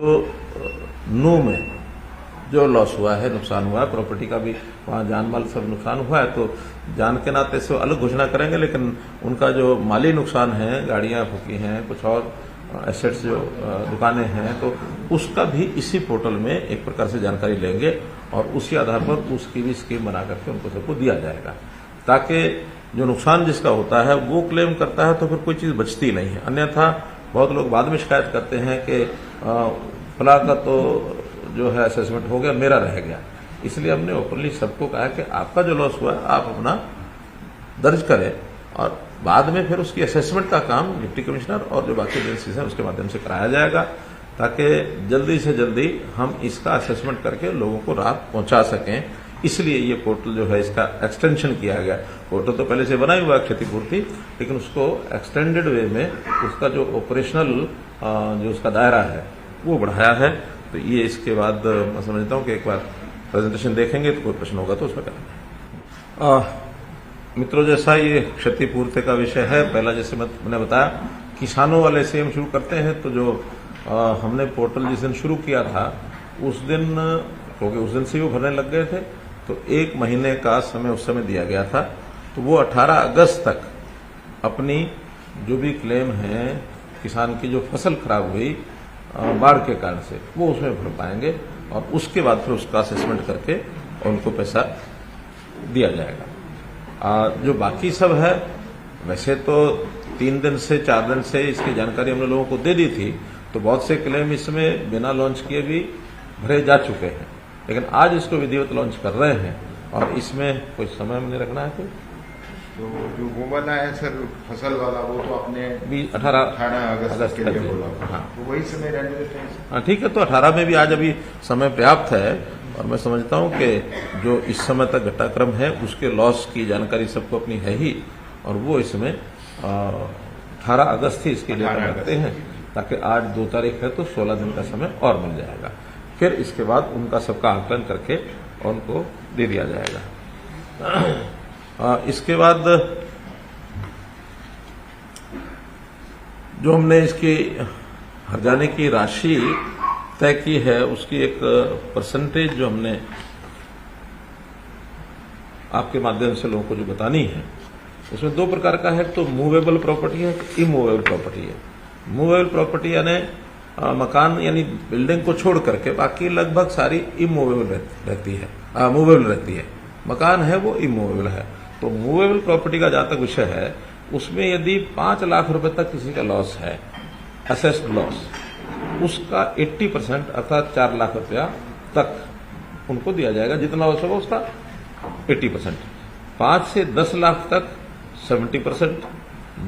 तो नू में जो लॉस हुआ है, नुकसान हुआ है, प्रॉपर्टी का भी वहाँ जान माल सब नुकसान हुआ है, तो जान के नाते से अलग घोषणा करेंगे, लेकिन उनका जो माली नुकसान है, गाड़ियाँ फूकी हैं, कुछ और एसेट्स जो दुकानें हैं, तो उसका भी इसी पोर्टल में एक प्रकार से जानकारी लेंगे और उसी आधार पर उसकी भी स्कीम बना करके उनको सबको दिया जाएगा, ताकि जो नुकसान जिसका होता है वो क्लेम करता है तो फिर कोई चीज़ बचती नहीं है। अन्यथा बहुत लोग बाद में शिकायत करते हैं कि फला का तो जो है असेसमेंट हो गया, मेरा रह गया। इसलिए हमने ओपनली सबको कहा कि आपका जो लॉस हुआ है आप अपना दर्ज करें और बाद में फिर उसकी असेसमेंट का काम डिप्टी कमिश्नर और जो बाकी एजेंसीज हैं उसके माध्यम से कराया जाएगा, ताकि जल्दी से जल्दी हम इसका असेसमेंट करके लोगों को राहत पहुंचा सकें। इसलिए ये पोर्टल जो है इसका एक्सटेंशन किया गया। पोर्टल तो पहले से बना ही हुआ है क्षतिपूर्ति, लेकिन उसको एक्सटेंडेड वे में उसका जो ऑपरेशनल जो उसका दायरा है वो बढ़ाया है। तो ये इसके बाद मैं समझता हूँ कि एक बार प्रेजेंटेशन देखेंगे तो कोई प्रश्न होगा तो उसमें करेंगे। मित्रों, जैसा ये क्षतिपूर्ति का विषय है, पहला जैसे मैंने बताया किसानों वाले से हम शुरू करते हैं। तो जो हमने पोर्टल जिस दिन शुरू किया था उस दिन, क्योंकि उस दिन से वो भरने लग गए थे, तो 1 महीने का समय उस समय दिया गया था। तो वो 18 अगस्त तक अपनी जो भी क्लेम है किसान की जो फसल खराब हुई बाढ़ के कारण से, वो उसमें भर पाएंगे और उसके बाद फिर उसका असेसमेंट करके उनको पैसा दिया जाएगा। जो बाकी सब है, वैसे तो 3 दिन से 4 दिन से इसकी जानकारी हमने लोगों को दे दी थी, तो बहुत से क्लेम इसमें बिना लॉन्च किए भी भरे जा चुके हैं, लेकिन आज इसको विधिवत लॉन्च कर रहे हैं और इसमें कोई समय हमने रखना है। तो जो वो वाला है सर फसल वाला, वो तो आपने 18 अगस्त के लिए बोला, हाँ, तो वही समय रहने देते हैं। हाँ ठीक है, तो 18 में भी आज अभी समय पर्याप्त है और मैं समझता हूं कि जो इस समय तक घटनाक्रम है उसके लॉस की जानकारी सबको अपनी है ही, और वो इसमें 18 अगस्त ही इसके लिए रखते हैं, ताकि आज 2 तारीख है तो 16 दिन का समय और मिल जाएगा। फिर इसके बाद उनका सबका आकलन करके उनको दे दिया जाएगा। इसके बाद जो हमने इसकी हर्जाने की राशि तय की है उसकी एक परसेंटेज जो हमने आपके माध्यम से लोगों को जो बतानी है, उसमें 2 प्रकार का है। तो मूवेबल प्रॉपर्टी है, इमूवेबल प्रॉपर्टी है। मूवेबल प्रॉपर्टी यानी मकान यानी बिल्डिंग को छोड़ करके बाकी लगभग सारी इमूवेबल रहती है, मूवेबल रहती है। मकान है वो इमूवेबल है। तो मूवेबल प्रॉपर्टी का जहां तक विषय है, उसमें यदि 5 लाख रुपए तक किसी का लॉस है, असेस्ड लॉस, उसका 80% अर्थात 4 लाख रुपया तक उनको दिया जाएगा। जितना लॉस होगा उसका 80%। 5 से 10 लाख तक 70%,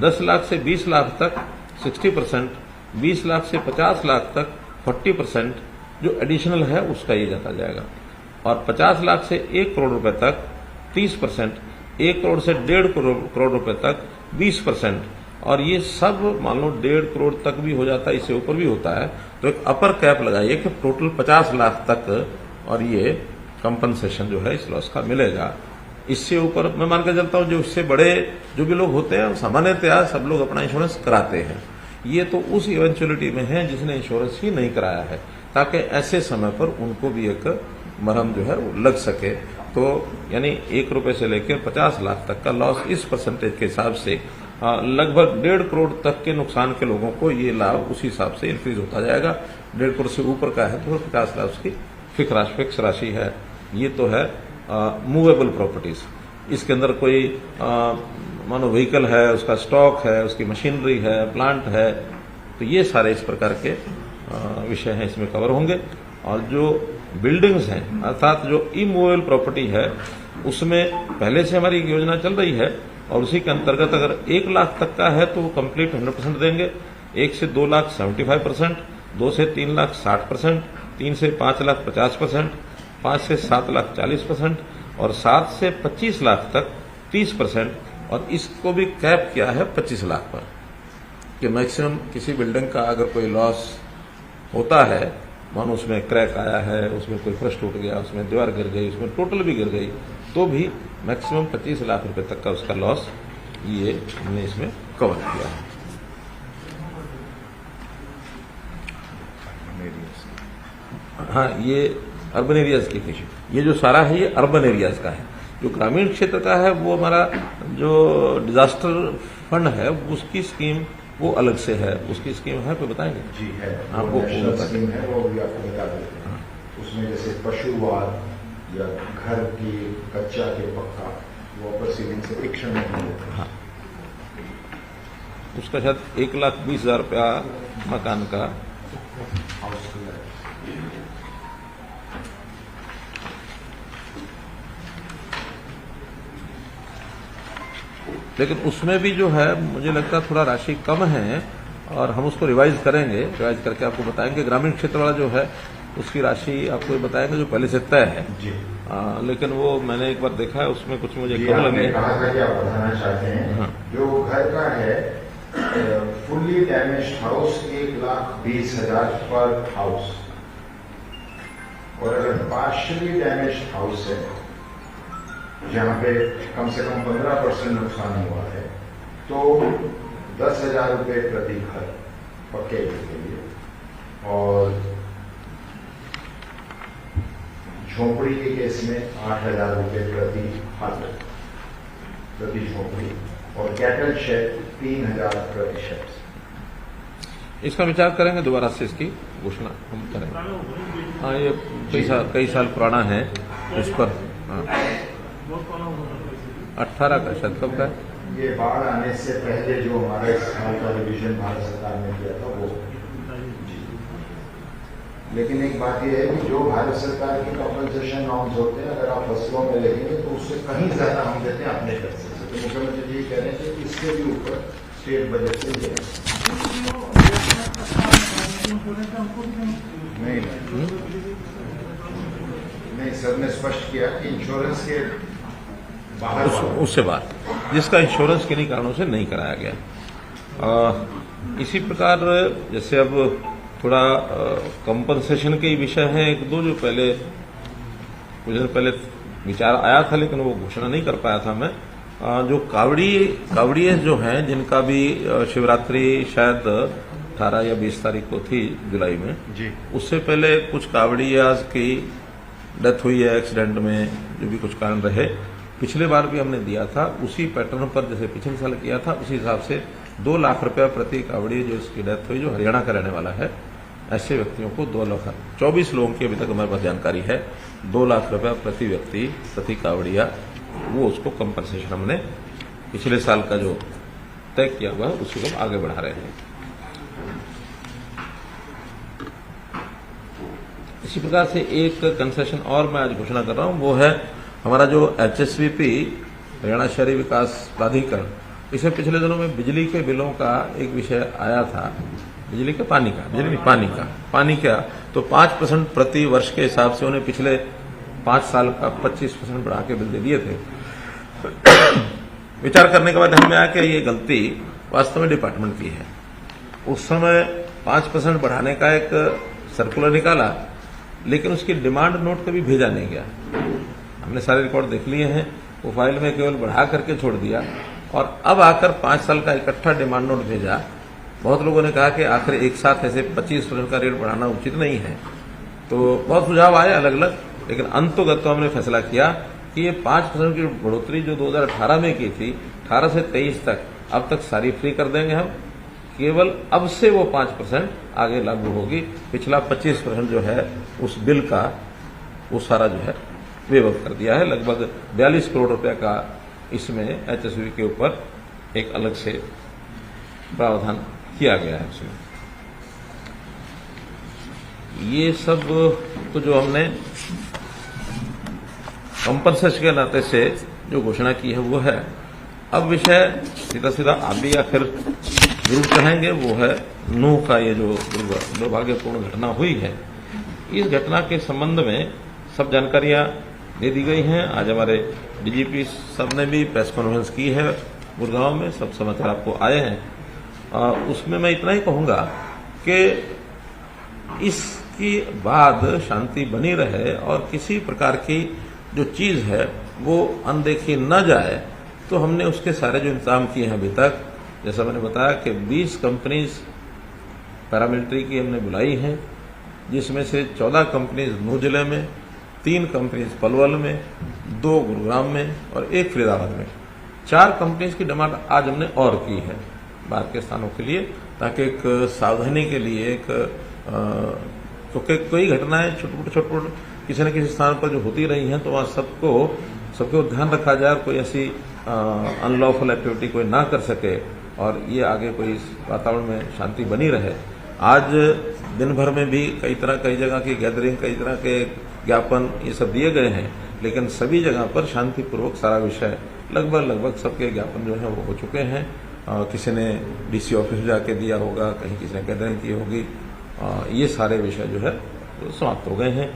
10 लाख से 20 लाख तक 60%, 20 लाख से 50 लाख तक 40%, जो एडिशनल है उसका ये जाता जाएगा। और 50 लाख से 1 करोड़ रुपए तक 30%, 1 करोड़ से 1.5 करोड़ रुपए तक 20%, और ये सब मान लो 1.5 करोड़ तक भी हो जाता है, इससे ऊपर भी होता है, तो एक अपर कैप लगाइए कि टोटल 50 लाख तक, और ये कंपनसेशन जो है इस लॉस का मिलेगा। इससे ऊपर मैं मान के चलता हूं जो इससे बड़े जो भी लोग होते हैं सामान्यतया सब लोग अपना इंश्योरेंस कराते हैं। ये तो उस इवेंचुअलिटी में है जिसने इंश्योरेंस ही नहीं कराया है, ताकि ऐसे समय पर उनको भी एक मरहम जो है वो लग सके। तो यानी 1 रुपए से लेकर 50 लाख तक का लॉस इस परसेंटेज के हिसाब से लगभग 1.5 करोड़ तक के नुकसान के लोगों को ये लाभ उसी हिसाब से इंक्रीज होता जाएगा। 1.5 करोड़ से ऊपर का है तो 50 लाख उसकी फिक्स राशि है। ये तो है मूवेबल प्रॉपर्टीज। इसके अंदर कोई मानो व्हीकल है, उसका स्टॉक है, उसकी मशीनरी है, प्लांट है, तो ये सारे इस प्रकार के विषय हैं इसमें कवर होंगे। और जो बिल्डिंग्स हैं अर्थात जो इमूवेबल प्रॉपर्टी है, उसमें पहले से हमारी एक योजना चल रही है और उसी के अंतर्गत अगर 1 लाख तक का है तो वो कंप्लीट 100% देंगे, 1 से 2 लाख 75%, 2 से 3 लाख 60%, 3 से 5 लाख 50%, 5 से 7 लाख 40% और 7 से 25 लाख तक 30%, और इसको भी कैप किया है 25 लाख पर कि मैक्सिमम किसी बिल्डिंग का अगर कोई लॉस होता है, मानो उसमें क्रैक आया है, उसमें कोई फर्श टूट गया, उसमें दीवार गिर गई, उसमें टोटल भी गिर गई, तो भी मैक्सिमम 25 लाख रुपए तक का उसका लॉस ये हमने इसमें कवर किया है। हाँ, ये अर्बन एरियाज की इशू, ये जो सारा है ये अर्बन एरियाज का है। जो ग्रामीण क्षेत्र का है वो हमारा जो डिजास्टर फंड है उसकी स्कीम वो अलग से है, उसकी स्कीम है तो बताएंगे। जी है, आपको नेशनल स्कीम है, वो भी आपको बता देते हैं। उसमें जैसे पशुवाद या घर की कच्चा के पक्का वो अपर सीलिंग से फिक्शन में मिलते हैं। हाँ, उसका शायद 1,20,000 रुपया मकान का। हाउस लेकिन उसमें भी जो है मुझे लगता है थोड़ा राशि कम है और हम उसको रिवाइज करेंगे, रिवाइज करके आपको बताएंगे। ग्रामीण क्षेत्र वाला जो है उसकी राशि आपको बताएंगे जो पहले से तय है। जी। लेकिन वो मैंने एक बार देखा है, उसमें कुछ मुझे जी, कम आपने लगे। कहा था कि आप बताना चाहते हैं। हाँ। जो घर का है फुल्ली डैमेज हाउस 1,20,000 पर हाउस, और अगर पार्शियली डैमेज हाउस है जहां पे कम से कम 15% नुकसान हुआ है तो 10,000 रुपये प्रति घर पक्के के लिए, और झोंपड़ी के केस में 8,000 रुपये प्रति हट प्रति झोंपड़ी, और कैटल शेड 3,000 प्रति शेड। इसका विचार करेंगे, दोबारा से इसकी घोषणा हम करेंगे। हाँ, ये कई साल पुराना है उस पर। हाँ, 18 का शायद, कब का है? ये बाढ़ आने से पहले जो हमारा इस साल का रिविजन भारत सरकार ने किया था वो। लेकिन एक बात यह है कि जो भारत सरकार के कंपनसेशन नॉर्म्स होते हैं अगर आप फसलों में लेंगे तो उससे कहीं ज्यादा हम देते हैं अपने पैसे से। तो मुख्यमंत्री जी कह रहे हैं कि इससे भी ऊपर स्टेट बजट से दें। नहीं, सर ने स्पष्ट किया कि इंश्योरेंस के बाहर उससे बाहर जिसका इंश्योरेंस किन्हीं कारणों से नहीं कराया गया। इसी प्रकार जैसे अब थोड़ा कंपनसेशन के ही विषय है एक दो, जो पहले कुछ दिन पहले विचार आया था लेकिन वो घोषणा नहीं कर पाया था मैं। जो कावड़िए जो हैं जिनका भी शिवरात्रि शायद 18 या 20 तारीख को थी जुलाई में जी, उससे पहले कुछ कावड़ियाज की डेथ हुई है एक्सीडेंट में, जो भी कुछ कारण रहे। पिछले बार भी हमने दिया था उसी पैटर्न पर जैसे पिछले साल किया था, उसी हिसाब से 2 लाख रुपया प्रति कावड़ी जो इसकी डेथ हुई, जो हरियाणा का रहने वाला है, ऐसे व्यक्तियों को 2 लाख 24 लोगों की अभी तक हमारे पास जानकारी है, 2 लाख रुपया प्रति व्यक्ति प्रति कावड़िया, वो उसको कंपनसेशन हमने पिछले साल का जो तय किया हुआ है उसी को आगे बढ़ा रहे हैं। इसी प्रकार से एक कंसेशन और मैं आज घोषणा कर रहा हूं, वो है हमारा जो HSVP हरियाणा शहरी विकास प्राधिकरण, इसे पिछले दिनों में बिजली के बिलों का एक विषय आया था, बिजली का पानी का तो 5% प्रति वर्ष के हिसाब से उन्हें पिछले 5 साल का 25% बढ़ा के बिल दे दिए थे। विचार करने के बाद ध्यान में आया कि ये गलती वास्तव में डिपार्टमेंट की है। उस समय 5% बढ़ाने का एक सर्कुलर निकाला, लेकिन उसकी डिमांड नोट कभी भेजा नहीं गया। हमने सारे रिकॉर्ड देख लिए हैं, वो फाइल में केवल बढ़ा करके छोड़ दिया, और अब आकर 5 साल का इकट्ठा डिमांड नोट भेजा। बहुत लोगों ने कहा कि आखिर एक साथ ऐसे 25% का रेट बढ़ाना उचित नहीं है, तो बहुत सुझाव आए अलग अलग, लेकिन अंतोगत तो हमने फैसला किया कि ये 5% की बढ़ोतरी जो 2018 में की थी, 18 से 23 तक, अब तक सारी फ्री कर देंगे हम। केवल अब से वो 5% आगे लागू होगी, पिछला 25% जो है उस बिल का वो सारा जो है वेव ऑफ कर दिया है। लगभग 42 करोड़ रुपया का इसमें HSV के ऊपर एक अलग से प्रावधान किया गया है उसमें। ये सब तो जो हमने कंपनसेशन के नाते से जो घोषणा की है वो है। अब विषय सीधा सीधा आप भी या फिर जरूर कहेंगे, वो है नूह का ये जो दुर्भाग्यपूर्ण घटना हुई है। इस घटना के संबंध में सब जानकारियां दे दी गई हैं। आज हमारे DGP साहब ने भी प्रेस कॉन्फ्रेंस की है गुड़गांव में, सब समाचार आपको आए हैं। उसमें मैं इतना ही कहूंगा कि इसके बाद शांति बनी रहे और किसी प्रकार की जो चीज है वो अनदेखी न जाए, तो हमने उसके सारे जो इंतजाम किए हैं अभी तक, जैसा मैंने बताया कि 20 कंपनीज पैरामिलिट्री की हमने बुलाई हैं, जिसमें से 14 कंपनीज नूह जिले में, 3 कंपनीज पलवल में, 2 गुरुग्राम में और 1 फरीदाबाद में। 4 कंपनीज की डिमांड आज हमने और की है बाहर के स्थानों के लिए, ताकि एक सावधानी के लिए एक क्योंकि कोई घटनाएं छुटपुट किसी न किसी स्थान पर जो होती रही हैं, तो वहां सबको ध्यान रखा जाए, कोई ऐसी अनलॉफुल एक्टिविटी कोई ना कर सके और ये आगे कोई इस वातावरण में शांति बनी रहे। आज दिन भर में भी कई जगह की गैदरिंग, कई तरह के ज्ञापन ये सब दिए गए हैं, लेकिन सभी जगह पर शांतिपूर्वक सारा विषय लगभग सबके ज्ञापन जो है वो हो चुके हैं। किसी ने डीसी ऑफिस जाके दिया होगा, कहीं किसी ने गैदरिंग की होगी, ये सारे विषय जो है वो समाप्त हो गए हैं।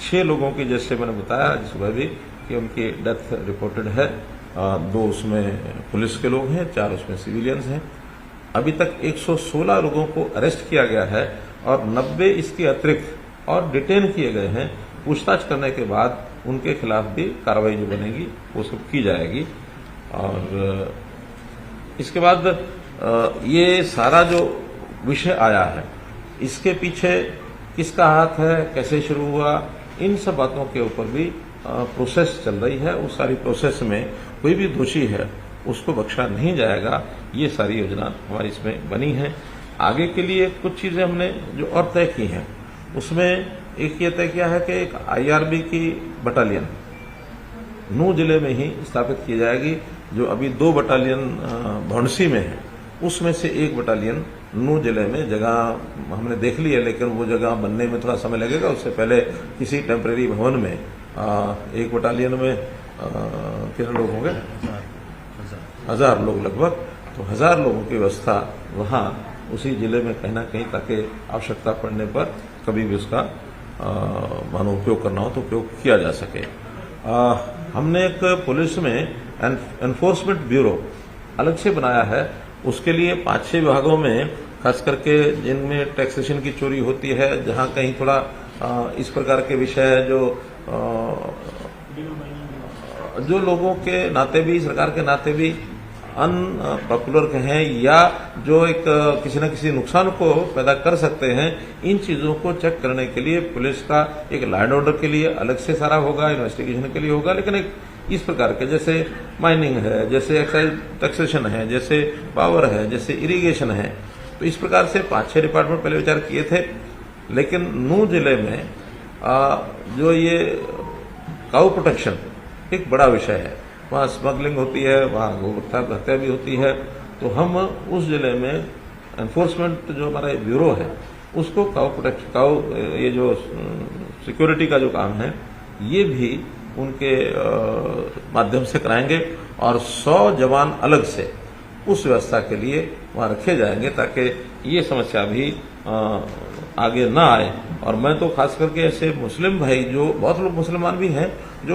6 लोगों की, जैसे मैंने बताया आज सुबह भी, कि उनकी डेथ रिपोर्टेड है। 2 उसमें पुलिस के लोग हैं, 4 उसमें सिविलियंस हैं। अभी तक 116 लोगों को अरेस्ट किया गया है और 90 इसके अतिरिक्त और डिटेन किए गए हैं। पूछताछ करने के बाद उनके खिलाफ भी कार्रवाई जो बनेगी वो सब की जाएगी। और इसके बाद ये सारा जो विषय आया है, इसके पीछे किसका हाथ है, कैसे शुरू हुआ, इन सब बातों के ऊपर भी प्रोसेस चल रही है। उस सारी प्रोसेस में कोई भी दोषी है उसको बख्शा नहीं जाएगा। ये सारी योजना हमारी इसमें बनी है। आगे के लिए कुछ चीजें हमने जो और तय की हैं, उसमें एक ये तय किया है कि एक IRB की बटालियन नूह जिले में ही स्थापित की जाएगी। जो अभी 2 बटालियन भौंडसी में है, उसमें से 1 बटालियन नूह जिले में जगह हमने देख ली है, लेकिन वो जगह बनने में थोड़ा समय लगेगा। उससे पहले किसी टेम्परेरी भवन में 1 बटालियन में कितने लोग होंगे, 1000 लोग लगभग। तो 1000 लोगों की व्यवस्था वहां उसी जिले में कहीं ना कहीं, ताकि आवश्यकता पड़ने पर कभी भी उसका मानो उपयोग करना हो तो उपयोग किया जा सके। हमने एक पुलिस में एनफोर्समेंट ब्यूरो अलग से बनाया है। उसके लिए 5-6 विभागों में, खास करके जिनमें टैक्सेशन की चोरी होती है, जहां कहीं थोड़ा इस प्रकार के विषय जो लोगों के नाते भी, सरकार के नाते भी अनपॉपुलर कहें, या जो एक किसी न किसी नुकसान को पैदा कर सकते हैं, इन चीजों को चेक करने के लिए पुलिस का एक लॉ एंड ऑर्डर के लिए अलग से सारा होगा, इन्वेस्टिगेशन के लिए होगा। लेकिन एक इस प्रकार के, जैसे माइनिंग है, जैसे एक्साइज टैक्सेशन है, जैसे पावर है, जैसे इरिगेशन है, तो इस प्रकार से 5-6 डिपार्टमेंट पहले विचार किए थे। लेकिन नूह जिले में जो ये काऊ प्रोटेक्शन एक बड़ा विषय है, वहां स्मगलिंग होती है, वहां गोवत्ता हत्या भी होती है। तो हम उस जिले में एनफोर्समेंट जो हमारा ब्यूरो है, उसको काऊ ये जो सिक्योरिटी का जो काम है, ये भी उनके माध्यम से कराएंगे। और 100 जवान अलग से उस व्यवस्था के लिए वहां रखे जाएंगे, ताकि ये समस्या भी आगे ना आए। और मैं तो खास करके ऐसे मुस्लिम भाई, जो बहुत लोग मुसलमान भी हैं, जो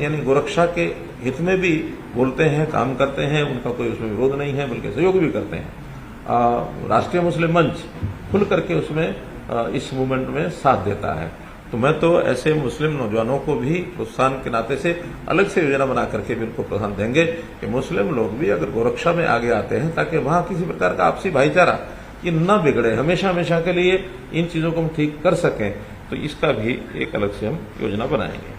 यानी गोरक्षा के हित में भी बोलते हैं, काम करते हैं, उनका कोई उसमें विरोध नहीं है, बल्कि सहयोग भी करते हैं। राष्ट्रीय मुस्लिम मंच खुल करके उसमें इस मूवमेंट में साथ देता है। तो मैं तो ऐसे मुस्लिम नौजवानों को भी प्रोत्साहन के नाते से अलग से योजना बना करके भी उनको प्रोत्साहन देंगे कि मुस्लिम लोग भी अगर गोरक्षा में आगे आते हैं, ताकि वहां किसी प्रकार का आपसी भाईचारा ये न बिगड़े, हमेशा के लिए इन चीजों को हम ठीक कर सकें। तो इसका भी एक अलग से हम योजना बनाएंगे।